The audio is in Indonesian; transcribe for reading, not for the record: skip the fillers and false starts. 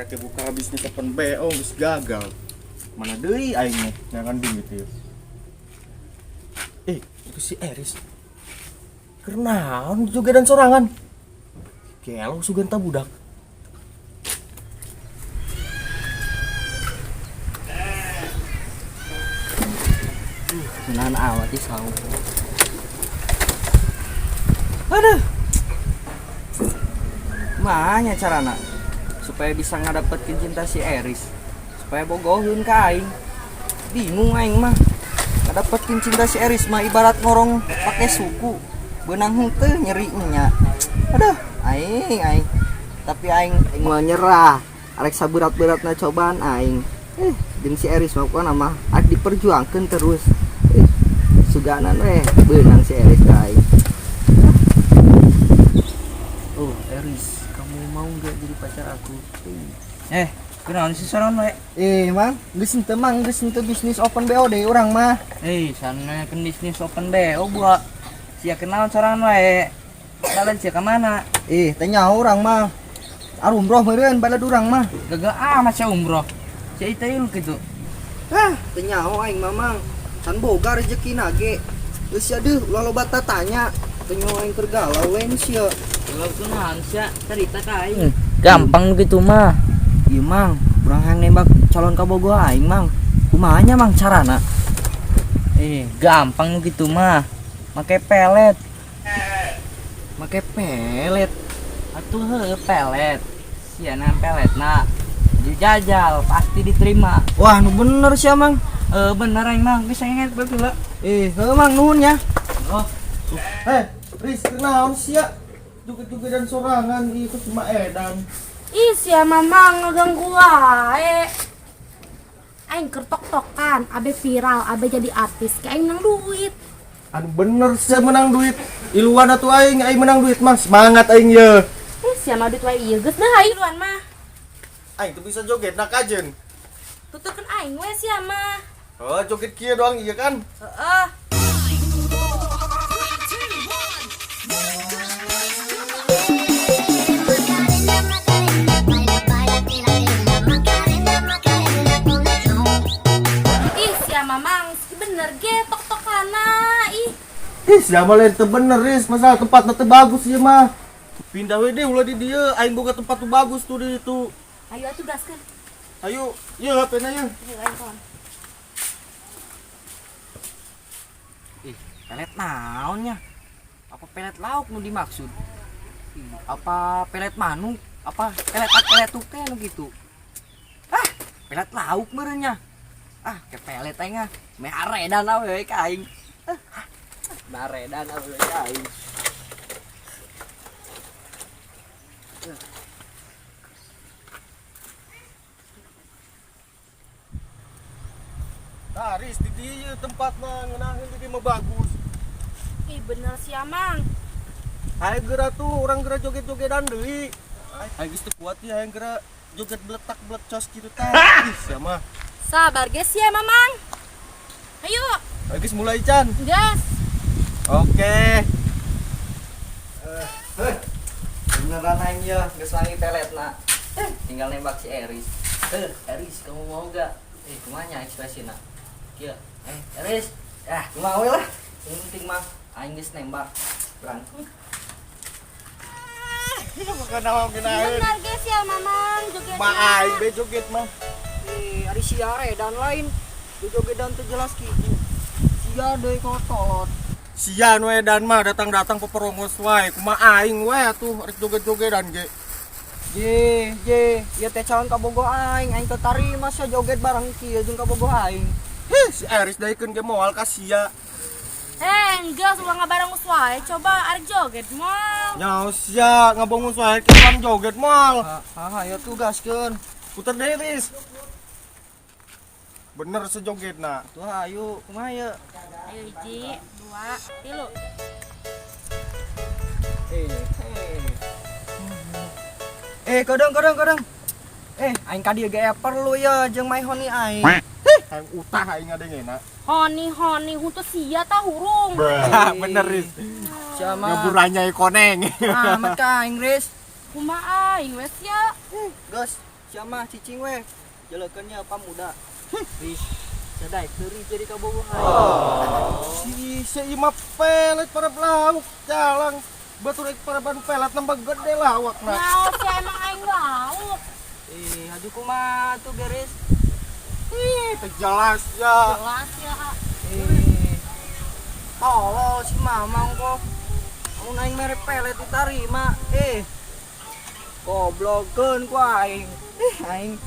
ke buka bisnis open BO geus gagal. Mana deui aing nyangan ding gitu. Itu si Eris. Kernaon juga dan sorangan. Kelo sugan budak. Menahan awat di saung. Aduh. Mahanya carana supaya bisa ngedapetin cinta si Eris, supaya bogohin ke aing. Bingung aing mah. Ngedapetin cinta si Eris mah ibarat ngorong pakai suku. Benang henteu nyerinya. Aduh, aing. Tapi aing mau nyerah. Arek saberat-beratna cobaan aing. Jeung si Eris mah pokona mah arek diperjuangkeun terus. Suganan we beunang si Eris ka aing. Oh, Eris, kamu mau enggak jadi pacar aku? Kunaon sih soron we? Mang, geus henteu bisnis open BO deui urang mah. Sana kan bisnis open BO buat sia kenal sorangan we. Kalian sia ka mana? Teh nyaho urang mah. Arumroh meureun balad urang mah. Gagal amat sia umroh. Sia iteuil kitu. Teh nyaho aing mah mang. Can boga rezekina ge. Geus sia deui ulah loba tanya. Teh nyaho aing keur galau we sia. Kalau kunaon sia cerita ka aing. Gampang gitu mah. Ieu mang, urang hayang nembak calon kabogoh aing mang. Kumaha nya mang carana? Gampang gitu mah. Make pelet. Make pelet. Atuh heuh pelet. Sia na peletna. Dijajal pasti diterima. Wah, nu bener sia mang. Bener aing mah geus nget bae. Heuh mang nuhun nya. Oh, Riz, kenaon sia? Juga dan sorangan itu cuma edan. Ih, sia mamang ngeganggu wae. Aing kertok-tokan, abe viral, abe jadi artis, kayak aing menang duit. Anu bener sia menang duit. Iluan atuh aing menang duit mah. Semangat aing ye. Sia mah duit wae ieu geus dah iluan mah. Aing tuh bisa joget nak ajeun. Tuturkeun aing we sia mah. Oh, joget kieu doang iya kan? Heeh. Ih, sia mamang, bener ge tok-tokana. Ih. Siapa lain teu bener Riz, masalah tempatna teu bagus ieu mah. Pindah we deh ulah di dieu, aing boga tempat tuh bagus tuh di itu. Ayo atuh gaskeun. Ayo, ieu HP-na ieu. Ayo aing kawan. Pelet naonnya? Apa pelet lauk nu dimaksud? Apa pelet manuk? Apa pelet tuke nu gitu? Pelet lauk meureunnya. Ke pelet aing mah. Me aredan we ka aing. Baredan we ka aing. Riz, di dieu tempatna ngeunaheun di dieu mah bagus. Ih, bener sia mang. Aing geura tuh urang geura joget-jogetan deui. Aing geus teu kuat ieu aing geura joget beletak-belecos kitu teh. Sia mah. Sabar ge sia mamang. Ayo, Aing geus mulai Can. gas. Oke. Beneran aing ye geus wangi peletna. Tinggal nembak si Eris. Eris, kamu mau gak? Kumaha nya ekspresina? Kieu. Eris. Kumaha we lah. Yang penting mah aing geus nembak. Berang. Bukan naon geunaheun. Bener ge sia mamang jogetna. Ma aing be joget mah. Ari sia redan lain. Jogedan teh jelas kitu. Sia deui kolot. Sia nu edan mah datang-datang peperongos wae. Kumaha aing we atuh rek joget-jogetan ge. Ye, ieu teh calon kabogoh aing teu tarima sia joget bareng kieu jeung kabogoh aing. Si Eris daikeun ge moal ka sia. Enggak, suka ngabareng wae. Coba arek joget mal. Nyaho sia ngabongus wae ke joget moal. Ayo tugaskeun. Puter deui Riz. Bener sejogetna. Tuh ayo, kumaha ye? Ayo 1, 2, 3. Kodong. Aing ka dieu ge perlu ya jeung my honey aing. Aing utah aing ngadengena. Honi huntu sia tah hurung. Bener Riz. Sia mah Ngeburanya koneng. amat ka aing Riz. Kumaha aing we sia. Geus siapa cicing weh jelekannya pamuda bis sadai teri jadi kabogohan Si ima pelet para belauk jalang batu rek para ban pelet nambah gede lawak na. Nyawa sih emang aing lauk. haju kumaha tuh beres Ih, jelas ya. Jelas ya. tolol si mamang kok mau naik merek pelet ditarima goblokkeun ku aing aing